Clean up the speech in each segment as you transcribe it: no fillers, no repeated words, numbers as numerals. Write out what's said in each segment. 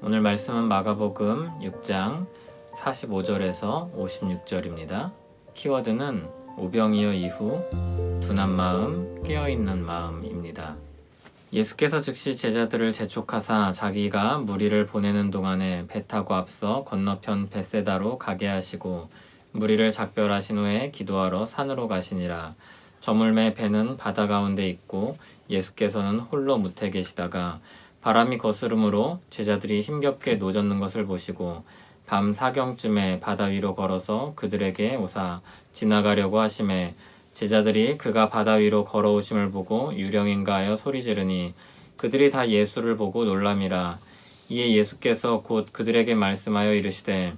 오늘 말씀은 마가복음 6장 45절에서 56절입니다. 키워드는 오병이어 이후 둔한 마음, 깨어있는 마음입니다. 예수께서 즉시 제자들을 재촉하사 자기가 무리를 보내는 동안에 배 타고 앞서 건너편 벳세다로 가게 하시고 무리를 작별하신 후에 기도하러 산으로 가시니라. 저물매 배는 바다 가운데 있고 예수께서는 홀로 무태 계시다가 바람이 거스름으로 제자들이 힘겹게 노젓는 것을 보시고 밤 사경쯤에 바다 위로 걸어서 그들에게 오사 지나가려고 하심에 제자들이 그가 바다 위로 걸어오심을 보고 유령인가 하여 소리 지르니 그들이 다 예수를 보고 놀람이라. 이에 예수께서 곧 그들에게 말씀하여 이르시되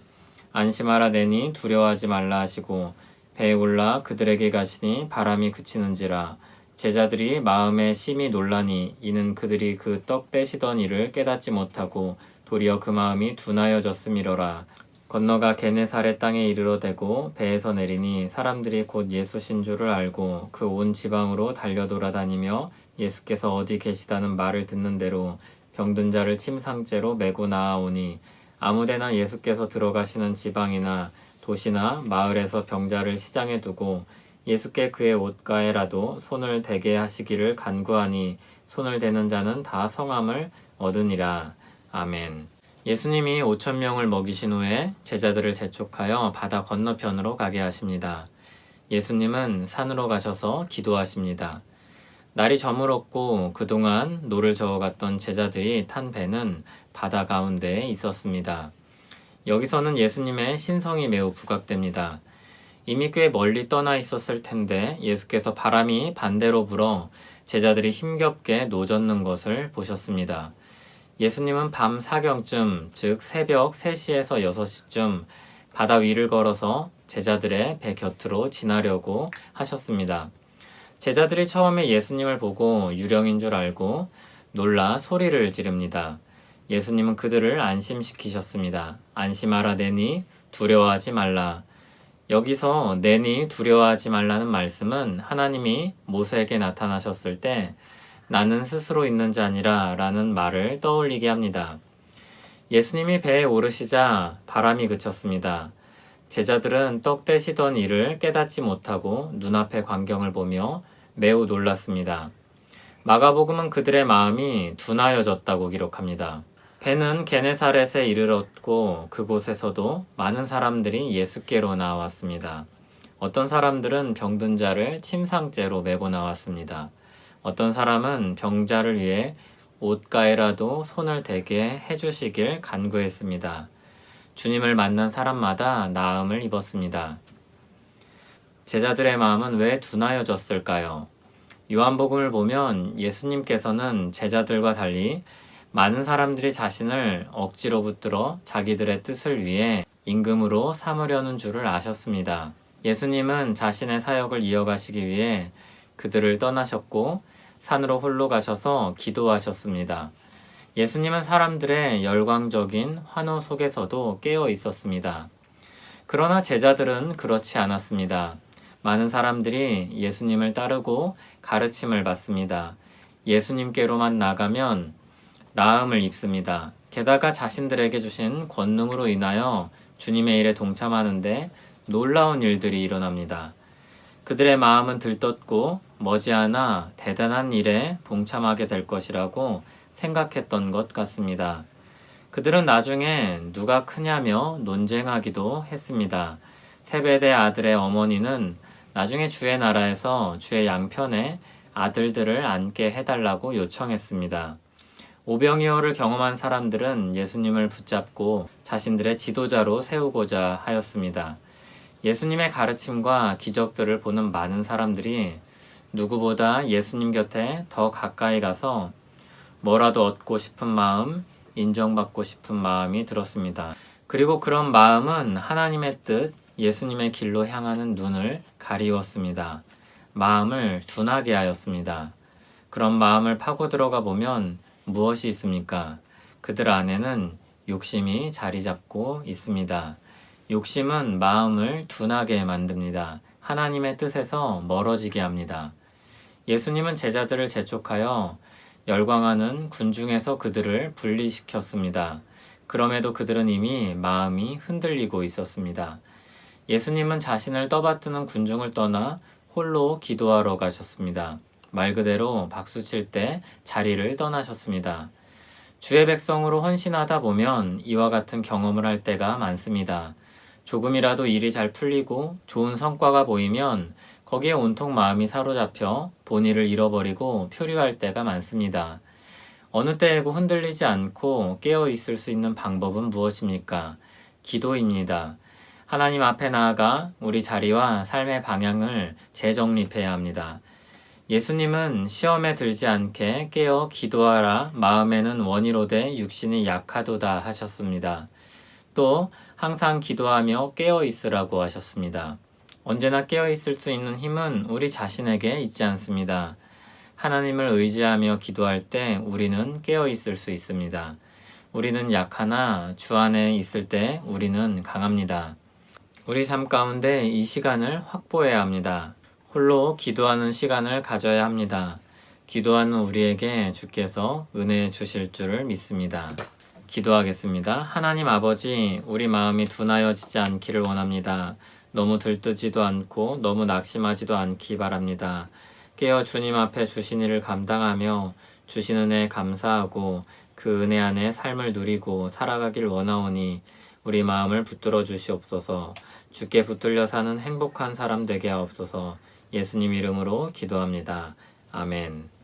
안심하라 내니 두려워하지 말라 하시고 배에 올라 그들에게 가시니 바람이 그치는지라. 제자들이 마음에 심히 놀라니 이는 그들이 그 떡 떼시던 일을 깨닫지 못하고 도리어 그 마음이 둔하여졌음이로라. 건너가 게네사렛 땅에 이르러 대고 배에서 내리니 사람들이 곧 예수신 줄을 알고 그 온 지방으로 달려 돌아다니며 예수께서 어디 계시다는 말을 듣는 대로 병든 자를 침상째로 메고 나아오니 아무데나 예수께서 들어가시는 지방이나 도시나 마을에서 병자를 시장에 두고 예수께 그의 옷가에라도 손을 대게 하시기를 간구하니 손을 대는 자는 다 성함을 얻으니라. 아멘. 예수님이 5,000명을 먹이신 후에 제자들을 재촉하여 바다 건너편으로 가게 하십니다. 예수님은 산으로 가셔서 기도하십니다. 날이 저물었고 그동안 노를 저어갔던 제자들이 탄 배는 바다 가운데에 있었습니다. 여기서는 예수님의 신성이 매우 부각됩니다. 이미 꽤 멀리 떠나 있었을 텐데 예수께서 바람이 반대로 불어 제자들이 힘겹게 노젓는 것을 보셨습니다. 예수님은 밤 사경쯤, 즉 새벽 3시에서 6시쯤 바다 위를 걸어서 제자들의 배 곁으로 지나려고 하셨습니다. 제자들이 처음에 예수님을 보고 유령인 줄 알고 놀라 소리를 지릅니다. 예수님은 그들을 안심시키셨습니다. 안심하라 내니 두려워하지 말라. 여기서 내니 두려워하지 말라는 말씀은 하나님이 모세에게 나타나셨을 때 나는 스스로 있는 자니라 라는 말을 떠올리게 합니다. 예수님이 배에 오르시자 바람이 그쳤습니다. 제자들은 떡 떼시던 일을 깨닫지 못하고 눈앞의 광경을 보며 매우 놀랐습니다. 마가복음은 그들의 마음이 둔하여졌다고 기록합니다. 배는 게네사렛에 이르렀고 그곳에서도 많은 사람들이 예수께로 나왔습니다. 어떤 사람들은 병든 자를 침상째로 메고 나왔습니다. 어떤 사람은 병자를 위해 옷가에라도 손을 대게 해주시길 간구했습니다. 주님을 만난 사람마다 나음을 입었습니다. 제자들의 마음은 왜 둔하여졌을까요? 요한복음을 보면 예수님께서는 제자들과 달리 많은 사람들이 자신을 억지로 붙들어 자기들의 뜻을 위해 임금으로 삼으려는 줄을 아셨습니다. 예수님은 자신의 사역을 이어가시기 위해 그들을 떠나셨고 산으로 홀로 가셔서 기도하셨습니다. 예수님은 사람들의 열광적인 환호 속에서도 깨어 있었습니다. 그러나 제자들은 그렇지 않았습니다. 많은 사람들이 예수님을 따르고 가르침을 받습니다. 예수님께로만 나가면 나음을 입습니다. 게다가 자신들에게 주신 권능으로 인하여 주님의 일에 동참하는데 놀라운 일들이 일어납니다. 그들의 마음은 들떴고 머지않아 대단한 일에 동참하게 될 것이라고 생각했던 것 같습니다. 그들은 나중에 누가 크냐며 논쟁하기도 했습니다. 세베대 아들의 어머니는 나중에 주의 나라에서 주의 양편에 아들들을 앉게 해달라고 요청했습니다. 오병이어를 경험한 사람들은 예수님을 붙잡고 자신들의 지도자로 세우고자 하였습니다. 예수님의 가르침과 기적들을 보는 많은 사람들이 누구보다 예수님 곁에 더 가까이 가서 뭐라도 얻고 싶은 마음, 인정받고 싶은 마음이 들었습니다. 그리고 그런 마음은 하나님의 뜻, 예수님의 길로 향하는 눈을 가리웠습니다. 마음을 둔하게 하였습니다. 그런 마음을 파고 들어가 보면 무엇이 있습니까? 그들 안에는 욕심이 자리 잡고 있습니다. 욕심은 마음을 둔하게 만듭니다. 하나님의 뜻에서 멀어지게 합니다. 예수님은 제자들을 재촉하여 열광하는 군중에서 그들을 분리시켰습니다. 그럼에도 그들은 이미 마음이 흔들리고 있었습니다. 예수님은 자신을 떠받드는 군중을 떠나 홀로 기도하러 가셨습니다. 말 그대로 박수칠 때 자리를 떠나셨습니다. 주의 백성으로 헌신하다 보면 이와 같은 경험을 할 때가 많습니다. 조금이라도 일이 잘 풀리고 좋은 성과가 보이면 거기에 온통 마음이 사로잡혀 본의를 잃어버리고 표류할 때가 많습니다. 어느 때에고 흔들리지 않고 깨어 있을 수 있는 방법은 무엇입니까? 기도입니다. 하나님 앞에 나아가 우리 자리와 삶의 방향을 재정립해야 합니다. 예수님은 시험에 들지 않게 깨어 기도하라 마음에는 원이로되 육신이 약하도다 하셨습니다. 또 항상 기도하며 깨어 있으라고 하셨습니다. 언제나 깨어 있을 수 있는 힘은 우리 자신에게 있지 않습니다. 하나님을 의지하며 기도할 때 우리는 깨어 있을 수 있습니다. 우리는 약하나 주 안에 있을 때 우리는 강합니다. 우리 삶 가운데 이 시간을 확보해야 합니다. 홀로 기도하는 시간을 가져야 합니다. 기도하는 우리에게 주께서 은혜 주실 줄을 믿습니다. 기도하겠습니다. 하나님 아버지, 우리 마음이 둔하여지지 않기를 원합니다. 너무 들뜨지도 않고 너무 낙심하지도 않기 바랍니다. 깨어 주님 앞에 주신 일을 감당하며 주신 은혜에 감사하고 그 은혜 안에 삶을 누리고 살아가길 원하오니 우리 마음을 붙들어 주시옵소서. 주께 붙들려 사는 행복한 사람 되게 하옵소서. 예수님 이름으로 기도합니다. 아멘.